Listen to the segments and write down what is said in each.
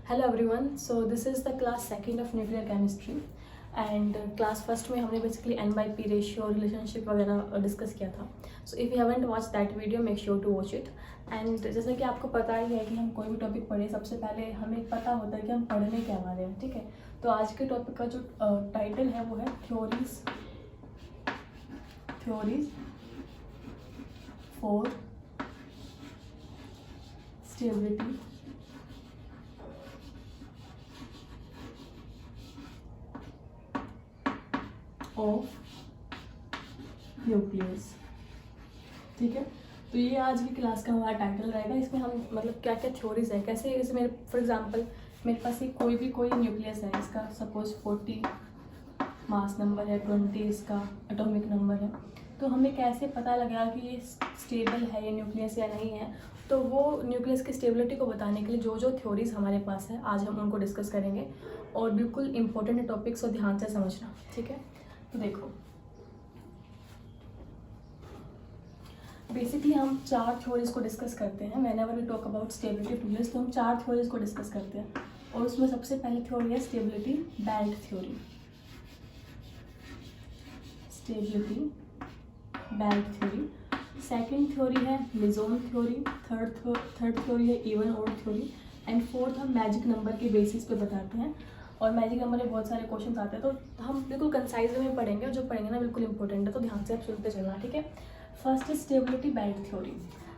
Hello everyone, so this is the class second of nuclear chemistry and class first में हमने basically N/P ratio relationship वगैरह discuss किया था. So if you haven't watch that video make sure to watch it. And जैसे कि आपको पता ही है कि हम कोई भी टॉपिक पढ़े सबसे पहले हमें पता होता है कि हम पढ़ने क्या वाले हैं. ठीक है, तो आज के टॉपिक का जो टाइटल है वो है theories for stability of nucleus. ठीक है, तो ये आज की क्लास का हमारा टाइटल रहेगा. इसमें हम मतलब क्या क्या थ्योरीज है, कैसे इस मेरे फॉर एग्जांपल मेरे पास ये कोई न्यूक्लियस है, इसका सपोज 40 मास नंबर है, 20 इसका एटॉमिक नंबर है. तो हमें कैसे पता लगेगा कि ये स्टेबल है ये न्यूक्लियस या नहीं है. तो वो न्यूक्लियस की स्टेबिलिटी को बताने के लिए जो जो थ्योरीज हमारे पास है आज हम उनको डिस्कस करेंगे. और बिल्कुल इंपॉर्टेंट टॉपिक्स और ध्यान से समझना. ठीक है, तो देखो बेसिकली हम 4 थ्योरीज को डिस्कस करते हैं. Whenever we talk about stability theories तो हम 4 थ्योरीज को डिस्कस करते हैं. और उसमें सबसे पहली थ्योरी है stability belt theory. Second theory है मेसोन थ्योरी. थर्ड थ्योरी है even odd theory. And fourth हम मैजिक नंबर के बेसिस पे बताते हैं. और मैजिक नंबर में बहुत सारे क्वेश्चन आते हैं, तो हम बिल्कुल कंसाइज में पढ़ेंगे. और जो पढ़ेंगे ना बिल्कुल इंपॉर्टेंट है, तो ध्यान से आप सुनते चलना. ठीक है, first is stability belt theory.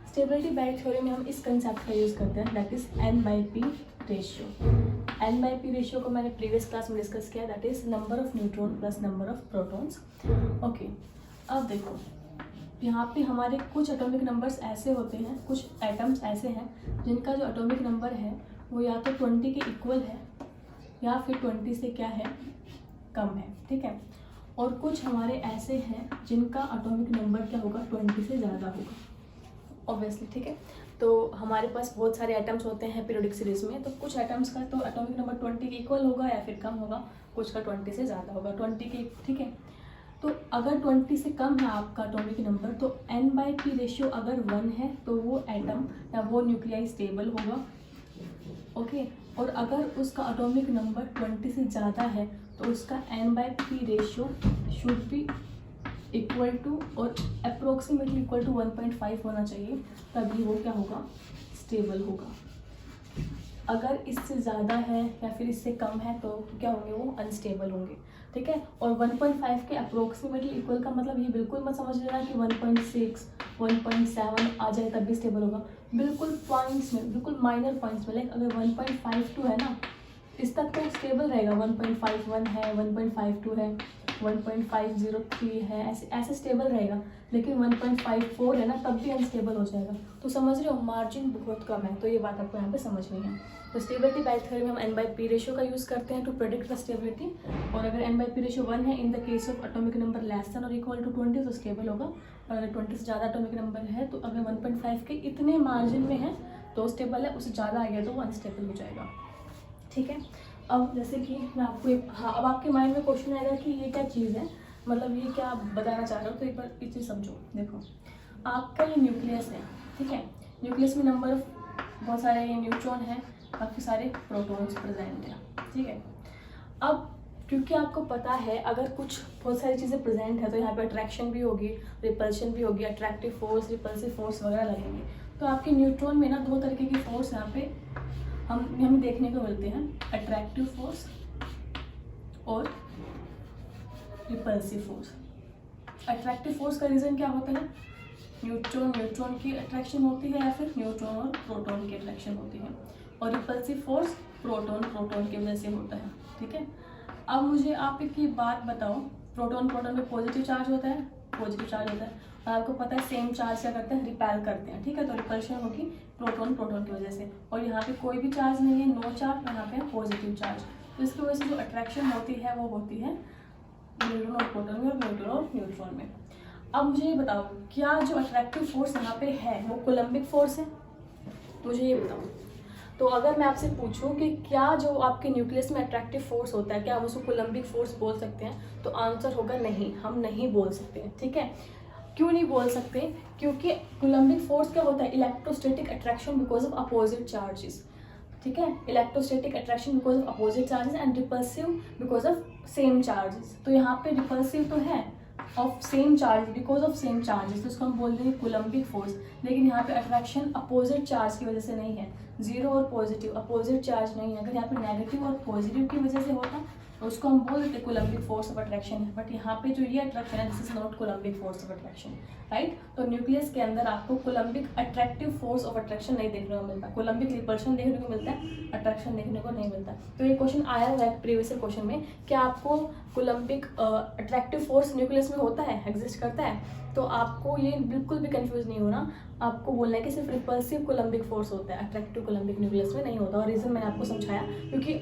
Stability belt theory में हम इस कंसेप्ट का यूज़ करते हैं, that is N/P ratio. N/P ratio को मैंने प्रीवियस क्लास में डिस्कस किया, that is number of neutron plus number of protons. Okay, अब देखो यहाँ पे हमारे कुछ एटॉमिक नंबर्स ऐसे होते हैं, कुछ एटम्स ऐसे हैं जिनका जो एटॉमिक नंबर है वो या तो 20 के इक्वल है या फिर 20 से क्या है, कम है. ठीक है, और कुछ हमारे ऐसे हैं जिनका एटॉमिक नंबर क्या होगा, 20 से ज़्यादा होगा ऑब्वियसली. ठीक है, तो हमारे पास बहुत सारे एटम्स होते हैं पीरियोडिक सीरीज में. तो कुछ एटम्स का तो एटॉमिक नंबर 20 के इक्वल होगा या फिर कम होगा, कुछ का 20 से ज़्यादा होगा, 20 के. ठीक है, तो अगर 20 से कम है आपका एटॉमिक नंबर तो N/P रेशियो अगर 1 है तो वो एटम या वो न्यूक्लियाई स्टेबल होगा. ओके, और अगर उसका एटॉमिक नंबर 20 से ज़्यादा है तो उसका N/P ratio should be equal to और अप्रोक्सीमेटली इक्वल टू 1.5 होना चाहिए, तभी वो क्या होगा, स्टेबल होगा. अगर इससे ज़्यादा है या फिर इससे कम है तो क्या होंगे, वो अनस्टेबल होंगे. ठीक है, और 1.5 के अप्रोक्सीमेटली इक्वल का मतलब ये बिल्कुल मत समझ लेना कि 1.6 1.7 आ जाए तब भी स्टेबल होगा. बिल्कुल पॉइंट्स में, बिल्कुल माइनर पॉइंट्स में, लाइक अगर 1.52 है ना, इस तक तो स्टेबल रहेगा. 1.51 है, 1.52 है, 1.503 है, ऐसे स्टेबल रहेगा. लेकिन 1.54 है ना, तब भी अनस्टेबल हो जाएगा. तो समझ रहे हो, मार्जिन बहुत कम है. तो ये बात आपको यहाँ पे समझनी है. तो स्टेबिलिटी बेल्ट थ्योरी में हम N/P रेशियो का यूज़ करते हैं टू प्रेडिक्ट द स्टेबिलिटी. और अगर N/P रेशियो 1 है in the case of atomic number less than और इक्वल टू 20 तो स्टेबल होगा. और अगर 20 से ज़्यादा एटॉमिक नंबर है तो अगर 1.5 के इतने मार्जिन में है तो स्टेबल है, उससे ज़्यादा आ गया तो वो अनस्टेबल हो जाएगा. ठीक है, अब जैसे कि मैं आपको अब आपके माइंड में क्वेश्चन आएगा कि ये क्या चीज़ है, मतलब ये क्या आप बताना चाह रहे हो. तो एक बार ये चीज़ समझो. देखो आपका ये न्यूक्लियस है. ठीक है, न्यूक्लियस में नंबर ऑफ बहुत सारे ये न्यूट्रॉन है, काफ़ी सारे प्रोटॉन्स प्रेजेंट हैं. ठीक है, अब क्योंकि आपको पता है अगर कुछ बहुत सारी चीज़ें प्रेजेंट है तो यहाँ पे अट्रैक्शन भी होगी, रिपल्शन भी होगी, अट्रैक्टिव फोर्स, रिपल्सिव फोर्स वगैरह लगेंगे. तो आपके न्यूट्रॉन में ना 2 तरीके की फोर्स यहाँ पे हमें देखने को मिलते हैं, अट्रैक्टिव फोर्स और रिपल्सिव फोर्स. अट्रैक्टिव फोर्स का रीज़न क्या होता है, न्यूट्रॉन की अट्रैक्शन होती है या फिर न्यूट्रॉन और प्रोटॉन की अट्रैक्शन होती है. और रिपल्सिव फोर्स प्रोटॉन की वजह से होता है. ठीक है, अब मुझे आप एक बात बताओ, प्रोटॉन में पॉजिटिव चार्ज होता है, और आपको पता है सेम चार्ज क्या करते हैं, रिपेल करते हैं. ठीक है, तो रिपल्शन होगी प्रोटॉन की वजह से. और यहाँ पे कोई भी चार्ज नहीं है, नो चार्ज, और यहाँ पे है पॉजिटिव चार्ज. तो इसकी वजह से जो अट्रैक्शन होती है वो होती है न्यूट्रॉन और प्रोटॉन में और न्यूट्रॉन और न्यूट्रॉन में. अब मुझे ये बताओ, क्या जो अट्रैक्टिव फोर्स यहाँ पे है वो कोलम्बिक फोर्स है, मुझे ये बताओ. तो अगर मैं आपसे पूछूं कि क्या जो आपके न्यूक्लियस में अट्रैक्टिव फोर्स होता है क्या हम उसको कोलम्बिक फोर्स बोल सकते हैं, तो आंसर होगा नहीं, हम नहीं बोल सकते. ठीक है, क्यों नहीं बोल सकते, क्योंकि कोलम्बिक फोर्स क्या होता है, electrostatic attraction because of opposite charges. ठीक है। Electrostatic attraction because of opposite charges and repulsive because of same charges. तो यहाँ पे रिपल्सिव तो है of same charge because of same charges, तो इसको हम बोल देंगे कूलम्बिक फोर्स। लेकिन यहाँ पे अट्रैक्शन अपोजिट चार्ज की वजह से नहीं है, जीरो और पॉजिटिव अपोजिट चार्ज नहीं है। अगर यहाँ पे नेगेटिव और पॉजिटिव की वजह से होता तो उसको हम बोल देते कूलम्बिक फोर्स ऑफ अट्रैक्शन है। बट यहाँ पे जो ये अट्रैक्शन है this is not Coulombic force of attraction, right. तो न्यूक्लियस के अंदर आपको Coulombic attractive force of attraction नहीं देखने को मिलता, कूलम्बिक रिपल्शन देखने को मिलता है, अट्रैक्शन देखने को नहीं मिलता। तो ये क्वेश्चन आया हुआ है प्रीवियस क्वेश्चन में, क्या आपको कूलम्बिक अट्रैक्टिव फोर्स न्यूक्लियस में होता है, एग्जिस्ट करता है? तो आपको ये बिल्कुल भी कंफ्यूज नहीं होना, आपको बोलना है कि सिर्फ रिपल्सिव कूलम्बिक फोर्स होता है, अट्रैक्टिव कूलम्बिक न्यूक्लियस में नहीं होता। और रीज़न मैंने आपको समझाया क्योंकि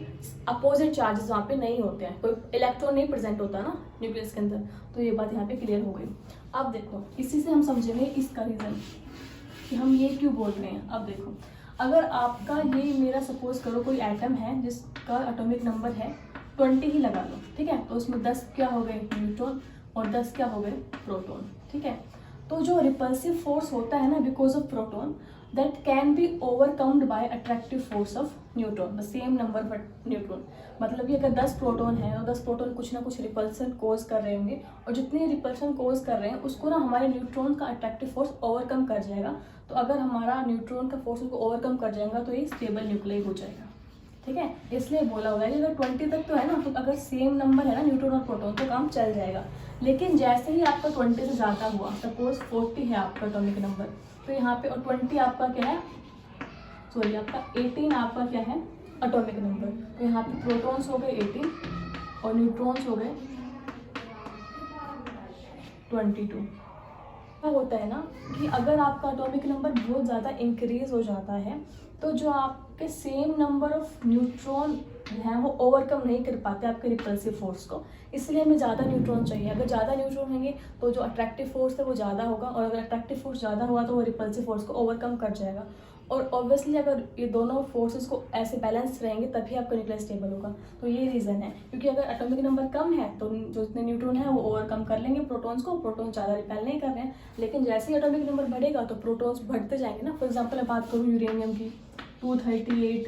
अपोजिट चार्जेस वहाँ पे नहीं होते हैं, कोई इलेक्ट्रॉन नहीं प्रेजेंट होता ना न्यूक्लियस के अंदर। तो ये बात यहाँ पे क्लियर हो गई। अब देखो इसी से हम समझेंगे इसका रीज़न कि हम ये क्यों बोल रहे हैं। अब देखो अगर आपका ये मेरा सपोज करो कोई एटम है जिसका एटॉमिक नंबर है 20 ही लगा लो, ठीक है। तो उसमें 10 क्या हो गए न्यूट्रॉन और 10 क्या हो गए प्रोटॉन, ठीक है। तो जो रिपल्सिव फोर्स होता है ना because of proton that can be overcomed by attractive force of neutron the same number but neutron. मतलब कि अगर 10 प्रोटॉन है और 10 प्रोटॉन कुछ ना कुछ रिपल्सन कोज कर रहे होंगे और जितने रिपल्सन कोज कर रहे हैं उसको ना हमारे न्यूट्रॉन का अट्रैक्टिव फोर्स ओवरकम कर जाएगा। तो अगर हमारा न्यूट्रॉन का फोर्स उसको ओवरकम कर जाएगा तो ये स्टेबल न्यूक्लियर हो जाएगा, ठीक है। इसलिए बोला हुआ है कि अगर 20 तक तो है ना, तो अगर सेम नंबर है ना न्यूट्रॉन और प्रोटॉन तो काम चल जाएगा। लेकिन जैसे ही आपका 20 से ज़्यादा हुआ, सपोज 40 है आपका एटॉमिक नंबर, तो यहाँ पे और 20 आपका क्या है, सॉरी आपका 18 आपका क्या है एटॉमिक नंबर। तो यहाँ पे प्रोटॉन्स हो गए 18 और न्यूट्रॉन्स हो गए 22। क्या होता है ना कि अगर आपका एटॉमिक नंबर बहुत ज़्यादा इंक्रीज हो जाता है तो जो आपके सेम नंबर ऑफ न्यूट्रॉन हैं वो ओवरकम नहीं कर पाते आपके रिपल्सिव फोर्स को, इसलिए हमें ज़्यादा न्यूट्रॉन चाहिए। अगर ज़्यादा न्यूट्रॉन होंगे तो जो अट्रैक्टिव फोर्स है वो ज़्यादा होगा, और अगर अट्रैक्टिव फोर्स ज़्यादा हुआ तो वो रिपल्सिव फोर्स को ओवरकम कर जाएगा। और ऑब्वियसली अगर ये दोनों फोर्सेस को ऐसे बैलेंस रहेंगे तभी आपका न्यूक्लियस स्टेबल होगा। तो ये रीज़न है, क्योंकि अगर एटॉमिक नंबर कम है तो जो जितने न्यूट्रॉन है वो ओवरकम कर लेंगे प्रोटॉन्स को, प्रोटॉन ज़्यादा रिपेल नहीं कर रहे हैं। लेकिन जैसे ही एटॉमिक नंबर बढ़ेगा तो प्रोटॉन्स बढ़ते जाएंगे ना। फॉर एग्जाम्पल मैं बात करूँ यूरेनियम की, 238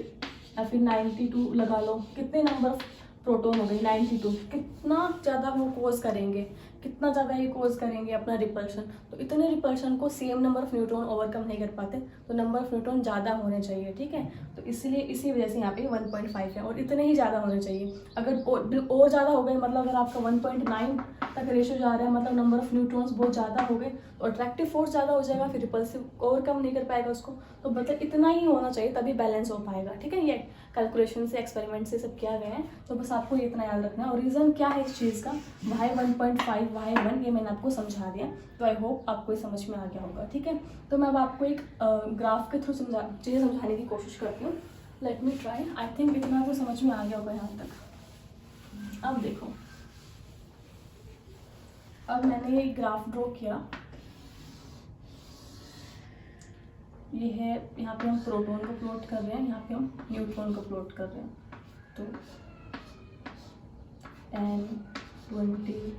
या फिर 92 लगा लो, कितने नंबर ऑफ प्रोटॉन हो गए 92, कितना ज़्यादा वो कोज करेंगे, कितना ज़्यादा ये कोज करेंगे अपना रिपल्शन। तो इतने रिपल्शन को same number of neutron overcome नहीं कर पाते, तो नंबर ऑफ न्यूट्रॉन ज़्यादा होने चाहिए, ठीक है। तो इसलिए इसी वजह से यहाँ पे 1.5 है और इतने ही ज़्यादा होने चाहिए। अगर और ज़्यादा हो गए, मतलब अगर आपका 1.9 तक रेशो जा रहा है, मतलब नंबर ऑफ न्यूट्रॉन्स बहुत ज़्यादा हो गए तो अट्रैक्टिव फोर्स ज़्यादा हो जाएगा, फिर रिपल्सिव ओवरकम नहीं कर पाएगा उसको। तो मतलब इतना ही होना चाहिए तभी बैलेंस हो पाएगा, ठीक है। ये कैलकुलेशन से एक्सपेरिमेंट से सब किया गया है, तो बस आपको ये इतना याद रखना है। और रीज़न क्या है इस चीज़ का, वाई 1.5 वाई 1, ये मैंने आपको समझा दिया। तो आई होप आपको ये समझ में आ गया होगा, ठीक है। तो मैं अब आपको एक ग्राफ के थ्रू चीज़ें समझाने की कोशिश करती हूँ। Let me try. I think इतना आपको समझ में आ गया होगा यहाँ तक। अब देखो, अब मैंने ये ग्राफ ड्रॉ किया, ये है, यहाँ पे हम प्रोटॉन को प्लॉट कर रहे हैं, यहाँ पे हम न्यूट्रॉन को प्लॉट कर रहे हैं। तो 10, 20,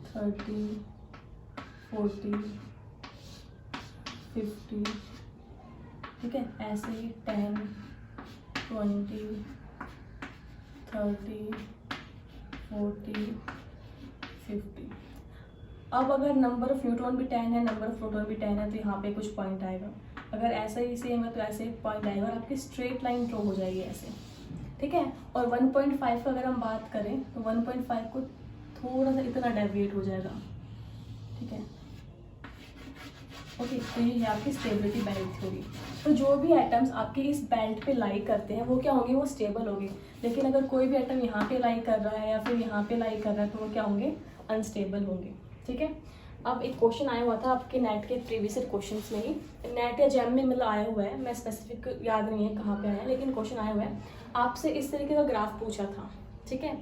30, 40, 50, ठीक है। ऐसे ही 10, 20, 30, 40, 50। अब अगर नंबर ऑफ न्यूट्रॉन भी 10 है, नंबर ऑफ प्रोटॉन भी 10 है, तो यहाँ पे कुछ पॉइंट आएगा। अगर ऐसा ही सेम है तो ऐसे एक पॉइंट आएगा और आपकी स्ट्रेट लाइन ड्रॉ हो जाएगी ऐसे, ठीक है। और 1.5 का अगर हम बात करें तो 1.5 को थोड़ा सा इतना डेविएट हो जाएगा, ठीक है। ओके, तो ये है आपकी स्टेबिलिटी बेल्ट थ्योरी। तो जो भी एटम्स आपके इस बेल्ट पे लाई करते हैं वो क्या होंगे, वो स्टेबल होंगे। लेकिन अगर कोई भी एटम यहाँ पे लाई कर रहा है या फिर यहाँ पे लाई कर रहा है तो वो क्या होंगे, अनस्टेबल होंगे, ठीक है। अब एक क्वेश्चन आया हुआ था आपके नेट के प्रीवियस क्वेश्चंस में ही, नेट या जैम में मतलब आया हुआ है, मैं स्पेसिफिक याद नहीं है कहाँ पे आया है, लेकिन क्वेश्चन आया हुआ है। आपसे इस तरीके का ग्राफ पूछा था, ठीक है,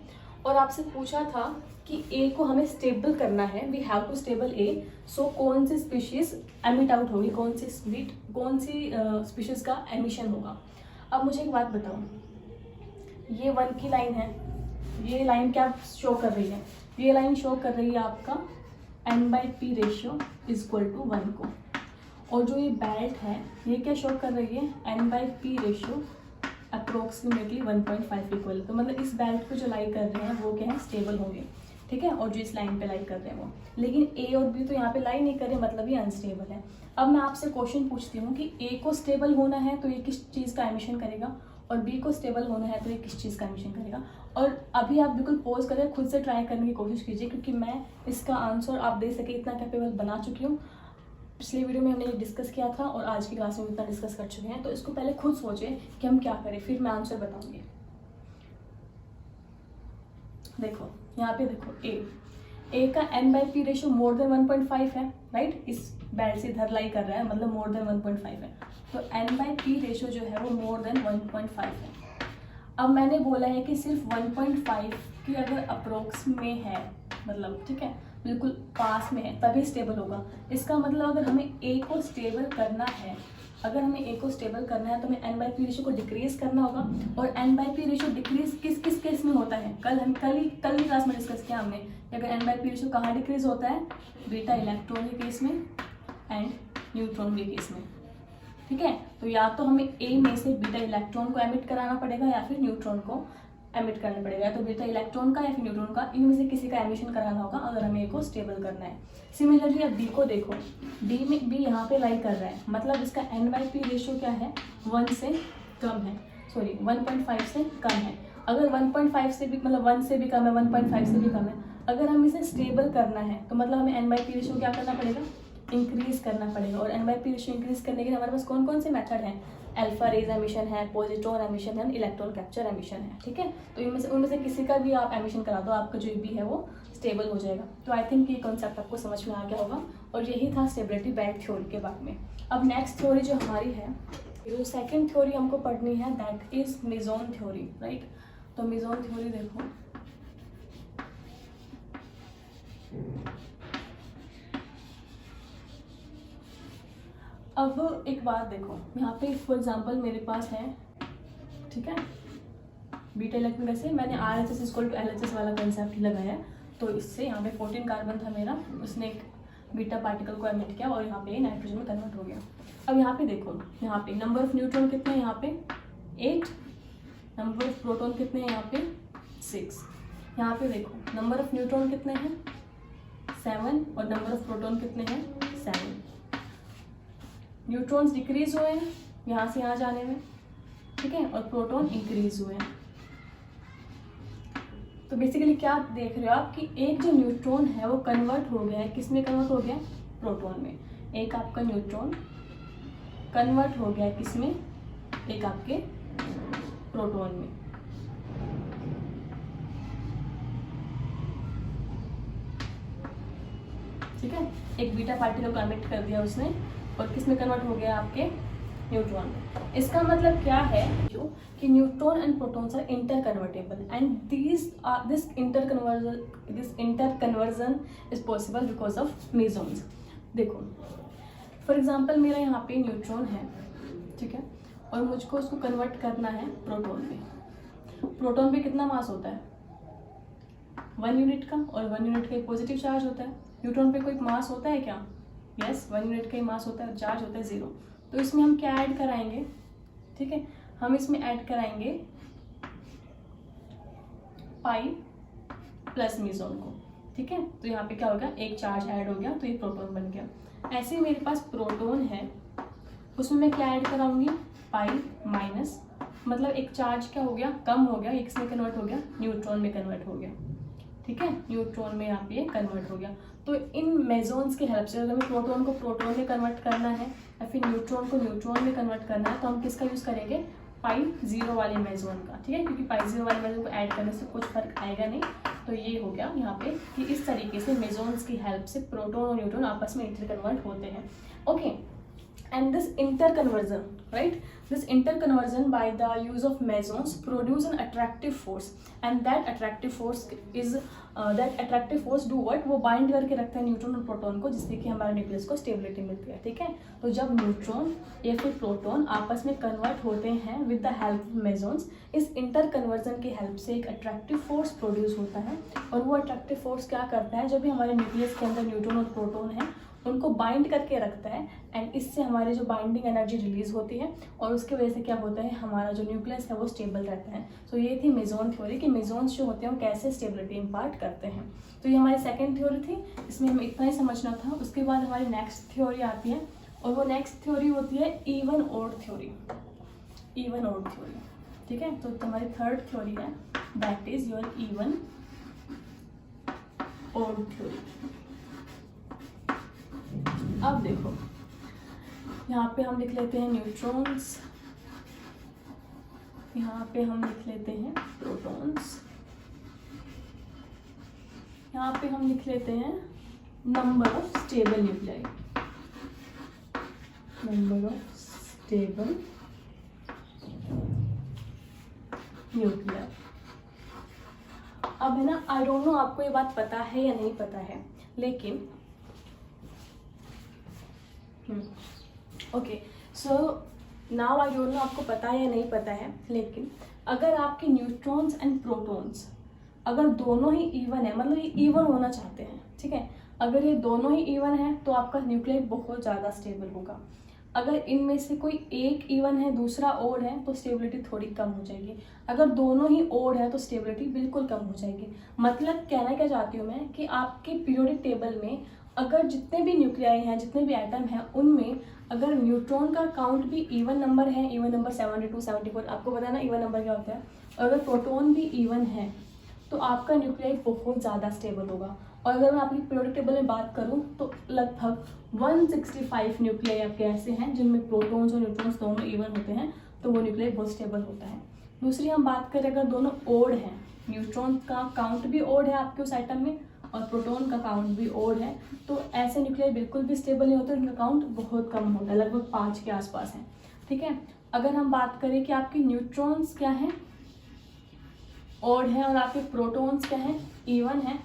और आपसे पूछा था कि ए को हमें स्टेबल करना है, वी हैव टू स्टेबल ए, सो कौन सी स्पीशीज एमिट आउट होगी, कौन सी स्पीशीज का एमिशन होगा। अब मुझे एक बात बताओ, ये 1 की लाइन है, ये लाइन क्या शो कर रही है, ये लाइन शो कर रही है आपका n/p रेशियो इक्वल टू 1 को, और जो ये बेल्ट है ये क्या शो कर रही है, n/p रेशियो अप्रोक्सीमेटली 1.5 इक्वल। तो मतलब इस बेल्ट पे जो लाई कर रहे हैं वो क्या है, स्टेबल होंगे, ठीक है, और जो इस लाइन पे लाई कर रहे हैं वो। लेकिन ए और बी तो यहाँ पे लाई नहीं कर रहे, मतलब ये अनस्टेबल है। अब मैं आपसे क्वेश्चन पूछती हूँ कि ए को स्टेबल होना है तो ये किस चीज़ का एमिशन करेगा, और बी को स्टेबल होना है तो ये किस चीज़ का एमिशन करेगा। और अभी आप बिल्कुल पॉज करें, खुद से ट्राई करने की कोशिश कीजिए, क्योंकि मैं इसका आंसर आप दे सके इतना कैपेबल बना चुकी हूँ। पिछले वीडियो में हमने ये डिस्कस किया था और आज की क्लास में इतना डिस्कस कर चुके हैं। तो इसको पहले खुद सोचें कि हम क्या करें, फिर मैं आंसर बताऊंगी। देखो यहाँ पे देखो, ए का n/p रेशो मोर देन 1.5 है, राइट। इस बेल्ट से इधर लाई कर रहा है, मतलब मोर देन 1.5 है, तो n/p रेशो जो है वो मोर देन 1.5 है। अब मैंने बोला है कि सिर्फ 1.5 की अगर अप्रोक्स में है, मतलब ठीक है, बिल्कुल पास में है, तभी स्टेबल होगा। इसका मतलब अगर हमें ए को स्टेबल करना है, तो हमें n/p रेशो को डिक्रीज करना होगा। और n/p रेशो डिक्रीज किस किस केस में होता है, कल ही क्लास में डिस्कस किया हमने, अगर n/p रेशो कहाँ डिक्रीज होता है, बीटा इलेक्ट्रॉन के केस में एंड न्यूट्रॉन के केस में, ठीक है। तो या तो हमें ए में से बीटा इलेक्ट्रॉन को एमिट कराना पड़ेगा या फिर न्यूट्रॉन को एमिट करना पड़ेगा, तो बीटा इलेक्ट्रॉन का या फिर न्यूट्रॉन का, इनमें से किसी का एमिशन कराना होगा अगर हमें ए को स्टेबल करना है। सिमिलरली अब बी को देखो, बी यहाँ पे लाई कर रहा है, मतलब इसका n/p रेशो क्या है, 1 से कम है, सॉरी 1.5 से कम है। अगर 1.5 से भी, मतलब 1 से भी कम है, 1.5 से भी कम है, अगर हम इसे स्टेबल करना है तो मतलब हमें n/p रेशो क्या करना पड़ेगा, इंक्रीज करना पड़ेगा। और n/p रेशो इंक्रीज करने के लिए हमारे पास कौन कौन से मेथड हैं, अल्फा रेज एमिशन है, पॉजिट्रॉन एमिशन है, इलेक्ट्रॉन कैप्चर एमिशन है, ठीक है। तो उनमें से किसी का भी आप एमिशन करा दो, आपका जो बी है वो स्टेबल हो जाएगा। तो आई थिंक ये कॉन्सेप्ट आपको समझ में आ गया होगा, और यही था स्टेबिलिटी बेल्ट थ्योरी के बारे में। अब नेक्स्ट थ्योरी जो हमारी है, जो सेकेंड थ्योरी हमको पढ़नी है, that is meson theory, right. तो मेसोन थ्योरी देखो, अब एक बात देखो, यहाँ पे फॉर एग्जांपल मेरे पास है, ठीक है, बीटा इलेक्ट्रॉन, वैसे मैंने RHS = LHS वाला कंसेप्ट लगाया है। तो इससे यहाँ पे 14 कार्बन था मेरा, उसने एक बीटा पार्टिकल को एमिट किया और यहाँ पे नाइट्रोजन में कन्वर्ट हो गया। अब यहाँ पे देखो, यहाँ पे नंबर ऑफ न्यूट्रॉन कितने हैं, यहाँ पे 8, नंबर ऑफ प्रोटॉन कितने हैं, यहाँ पे 6। यहाँ पे देखो नंबर ऑफ न्यूट्रॉन कितने हैं, 7, और नंबर ऑफ प्रोटॉन कितने हैं, 7। न्यूट्रॉन्स डिक्रीज हुए हैं यहाँ से यहाँ जाने में, ठीक है, और प्रोटॉन इंक्रीज हुए हैं। तो बेसिकली क्या देख रहे हो आप कि एक जो न्यूट्रॉन है वो कन्वर्ट हो गया है, किस में कन्वर्ट हो गया, प्रोटॉन में। एक आपका न्यूट्रॉन कन्वर्ट हो गया है किस में, एक आपके प्रोटॉन में। ठीक है, एक बीटा पार्टिकल को एमिट कर दिया उसने, और किस में कन्वर्ट हो गया, आपके न्यूट्रॉन में। इसका मतलब क्या है कि neutron and protons are interconvertible, and this interconversion is possible because of mesons. देखो फॉर एग्जांपल मेरा यहाँ पे न्यूट्रॉन है, ठीक है, और मुझको उसको कन्वर्ट करना है प्रोटॉन में। प्रोटॉन पे कितना मास होता है, 1 यूनिट का, और 1 यूनिट का एक पॉजिटिव चार्ज होता है। न्यूट्रॉन पे कोई मास होता है क्या, यस, 1 यूनिट का ही मास होता है, चार्ज होता है 0। तो इसमें हम क्या ऐड कराएंगे, ठीक है, हम इसमें ऐड कराएंगे पाई प्लस मेसोन को, ठीक है। तो यहाँ पे क्या हो गया, एक चार्ज ऐड हो गया, तो ये प्रोटॉन बन गया। ऐसे ही मेरे पास प्रोटॉन है, उसमें मैं क्या ऐड कराऊंगी, पाई माइनस, मतलब एक चार्ज क्या हो गया, कम हो गया, ये किसमें कन्वर्ट हो गया, न्यूट्रॉन में कन्वर्ट हो गया, ठीक है, न्यूट्रॉन में यहाँ पे कन्वर्ट हो गया। तो इन मेसोन्स की हेल्प से अगर हमें प्रोटॉन को प्रोटॉन में कन्वर्ट करना है या फिर न्यूट्रॉन को न्यूट्रॉन में कन्वर्ट करना है, तो हम किसका यूज़ करेंगे, पाई 0 वाले मेसोन का, ठीक है, क्योंकि पाई 0 वाले मेसोन को ऐड करने से कुछ फर्क आएगा नहीं। तो ये हो गया यहाँ पे कि इस तरीके से मेसोन्स की हेल्प से प्रोटॉन और न्यूट्रॉन आपस में इंटर कन्वर्ट होते हैं, okay. And this interconversion, right? This interconversion by the use of mesons produce an attractive force, and that attractive force do what? वो bind करके रखता है न्यूट्रॉन और प्रोटॉन को, जिससे कि हमारे न्यूक्लियस को स्टेबिलिटी मिलती है, ठीक है। तो जब न्यूट्रॉन या फिर प्रोटॉन आपस में कन्वर्ट होते हैं विद द हेल्प ऑफ मेसोन्स, इस इंटरकन्वर्जन की हेल्प से एक अट्रैक्टिव फोर्स प्रोड्यूस होता है। और वो अट्रैक्टिव फोर्स क्या करता है, जब भी हमारे न्यूक्लियस के अंदर न्यूट्रॉन और प्रोटॉन है, उनको बाइंड करके रखता है एंड इससे हमारी जो बाइंडिंग एनर्जी रिलीज होती है और उसके वजह से क्या होता है, हमारा जो न्यूक्लियस है वो स्टेबल रहता है। सो ये थी मेसोन थ्योरी कि मेसोन्स जो होते हैं वो कैसे स्टेबिलिटी इम्पार्ट करते हैं। तो ये हमारी सेकेंड थ्योरी थी, इसमें हमें इतना ही समझना था। उसके बाद हमारी नेक्स्ट थ्योरी आती है और वो नेक्स्ट थ्योरी होती है even odd theory. Even odd theory, ठीक है। तो हमारी थर्ड थ्योरी है that is your even odd theory. अब देखो यहाँ पे हम लिख लेते हैं न्यूट्रॉन्स, यहाँ पे हम लिख लेते हैं प्रोटॉन्स, यहाँ पे हम लिख लेते हैं number of stable nuclei, number of stable nuclei. अब है ना, आई डोंट नो आपको ये बात पता है या नहीं पता है, लेकिन okay so now I don't know आपको पता है या नहीं पता है, लेकिन अगर आपके न्यूट्रॉन्स एंड प्रोटॉन्स अगर दोनों ही इवन है, मतलब ये इवन होना चाहते हैं, ठीक है, अगर ये दोनों ही इवन है तो आपका न्यूक्लियाई बहुत ज़्यादा स्टेबल होगा। अगर इनमें से कोई एक इवन है दूसरा ओड है तो स्टेबिलिटी थोड़ी कम हो जाएगी। अगर दोनों ही ओड है तो स्टेबिलिटी बिल्कुल कम हो जाएगी। मतलब कहना क्या चाहती हूँ मैं कि आपके पीरियोडिक टेबल में अगर जितने भी न्यूक्लियाई हैं, जितने भी एटम हैं, उनमें अगर न्यूट्रॉन का काउंट भी इवन नंबर है, इवन नंबर 72, 74, आपको पता है ना इवन नंबर क्या होता है, अगर प्रोटॉन भी इवन है तो आपका न्यूक्लियाई बहुत ज़्यादा स्टेबल होगा। और अगर मैं आपकी पीरियोडिक टेबल में बात करूँ तो लगभग 165 न्यूक्लियाई आपके ऐसे हैं जिनमें प्रोटॉन्स और न्यूट्रॉन्स दोनों इवन होते हैं, तो वो न्यूक्लियाई बहुत स्टेबल होता है। दूसरी हम बात करें अगर दोनों ओड हैं, न्यूट्रॉन का काउंट भी ओड है आपके उस आइटम में और प्रोटॉन का काउंट भी ओड है, तो ऐसे न्यूक्लियाई बिल्कुल भी स्टेबल नहीं होते, उनका काउंट बहुत कम होता है, लगभग 5 के आसपास है, ठीक है। अगर हम बात करें कि आपके न्यूट्रॉन्स क्या हैं, ओड है, और आपके प्रोटॉन्स क्या हैं, इवन है,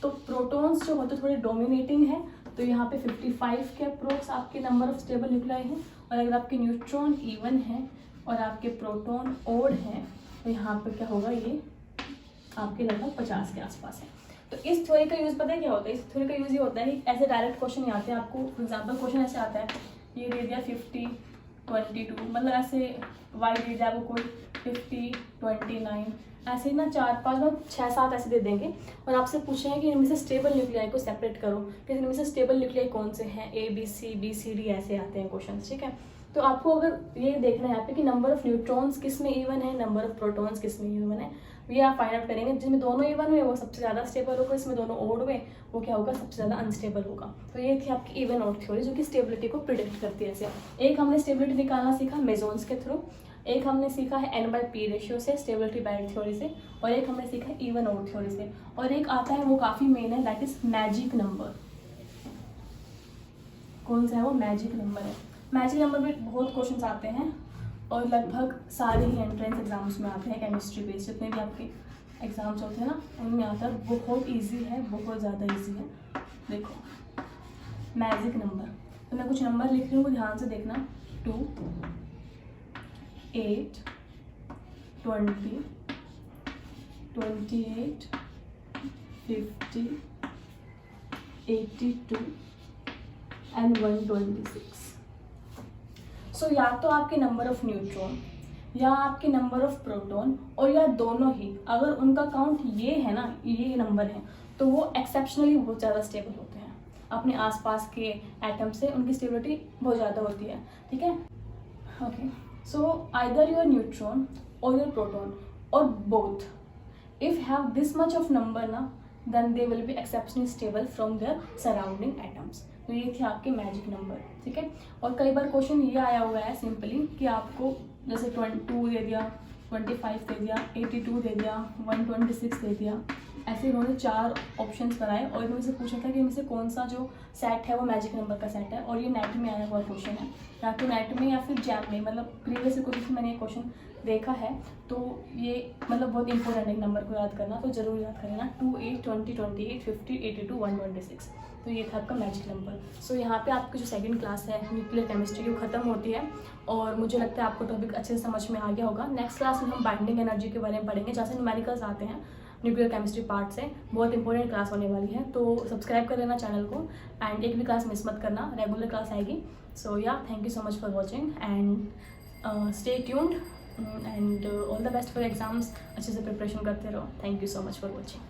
तो प्रोटॉन्स जो होते थोड़े डोमिनेटिंग है, तो यहाँ पे 55 के अप्रोक्स आपके नंबर ऑफ स्टेबल न्यूक्लियाई हैं। और अगर आपके न्यूट्रॉन इवन है और आपके प्रोटॉन ओड हैं तो यहाँ पे क्या होगा, ये आपके लगभग 50 के आसपास है। तो इस थ्योरी का यूज़ पता है क्या होता है, इस थ्योरी का यूज़ ये होता है कि ऐसे डायरेक्ट क्वेश्चन नहीं आते हैं आपको। फॉर एग्जाम्पल क्वेश्चन ऐसे आता है, ये दे दिया 50, 22, मतलब ऐसे वाई दे दिया आपको कोई 50, 29, ऐसे ही ना 4, 5, 6, 7 ऐसे दे देंगे और आपसे पूछेंगे कि इनमें से स्टेबल न्यूक्लियाई को सेपरेट करो कि इनमें से स्टेबल न्यूक्लियाई कौन से हैं, A B C D ऐसे आते हैं क्वेश्चन, ठीक है। तो आपको अगर ये देखना है यहाँ पे कि नंबर ऑफ न्यूट्रॉन्स किस में इवन है, नंबर ऑफ प्रोटॉन्स किस में इवन है, ये आप फाइंड आउट करेंगे। जिसमें दोनों इवन हुए वो सबसे ज़्यादा स्टेबल होगा, इसमें दोनों ओड हुए वो क्या होगा, सबसे ज़्यादा अनस्टेबल होगा। तो ये थी आपकी इवन ओड थ्योरी जो कि स्टेबिलिटी को प्रिडिक्ट करती है। ऐसे एक हमने स्टेबिलिटी निकालना सीखा मेसोन्स के थ्रू, एक हमने सीखा है N/P रेशियो से, स्टेबिलिटी बैंड थ्योरी से, और एक हमने सीखा है इवन ओड थ्योरी से, और एक आता है वो काफ़ी मेन है, दैट इज मैजिक नंबर। कौन सा है वो, मैजिक नंबर है। मैजिक नंबर में बहुत क्वेश्चंस आते हैं और लगभग सारे ही एंट्रेंस एग्जाम्स में आते हैं, केमिस्ट्री बेस्ड जितने भी आपके एग्जाम्स होते हैं ना उनमें आता है। बहुत ईजी है, बहुत ज़्यादा ईजी है। देखो मैजिक नंबर, तो मैं कुछ नंबर लिख रही हूँ, ध्यान से देखना। 2, 8, 20, 28, 50, 82 एंड 126। सो या तो आपके नंबर ऑफ न्यूट्रॉन या आपके नंबर ऑफ प्रोटॉन और या दोनों ही, अगर उनका काउंट ये है ना, ये नंबर है, तो वो एक्सेप्शनली बहुत ज़्यादा स्टेबल होते हैं अपने आसपास के एटम से, उनकी स्टेबिलिटी बहुत ज़्यादा होती है, ठीक है। Okay, so either your neutron और योर प्रोटॉन और both if have this much of number ना, then they will be exceptionally stable from their surrounding atoms. तो ये थे आपके मैजिक नंबर, ठीक है। और कई बार क्वेश्चन ये आया हुआ है सिंपली कि आपको जैसे 22 दे दिया, 25 दे दिया, 82 दे दिया, 126 दे दिया, ऐसे इन्होंने 4 ऑप्शंस बनाए और इन्होंने से पूछा था कि इनमें से कौन सा जो सेट है वो मैजिक नंबर का सेट है। और ये नेट में आया हुआ क्वेश्चन है, या तो नेट में या फिर जैम में, मतलब प्रीवियस कोई भी मैंने ये क्वेश्चन देखा है। तो ये मतलब बहुत इंपॉर्टेंट है नंबर को याद करना, तो जरूर याद करेना। 2, 8, 20, 28, 50, 82, 126। तो ये था आपका मैजिक नंबर। सो यहाँ पे आपकी जो सेकंड क्लास है न्यूक्लियर केमिस्ट्री की वो खत्म होती है और मुझे लगता है आपको टॉपिक अच्छे से समझ में आ गया होगा। नेक्स्ट क्लास में हम बाइंडिंग एनर्जी के बारे में पढ़ेंगे, जैसे न्यूमेरिकल्स आते हैं न्यूक्लियर केमिस्ट्री पार्ट से। बहुत इंपॉर्टेंट क्लास होने वाली है, तो सब्सक्राइब कर लेना चैनल को एंड एक भी क्लास मिस मत करना, रेगुलर क्लास आएगी। सो या thank you so much for watching and stay tuned and all the best for exams. अच्छे से प्रिपरेशन करते रहो। Thank you so much for watching.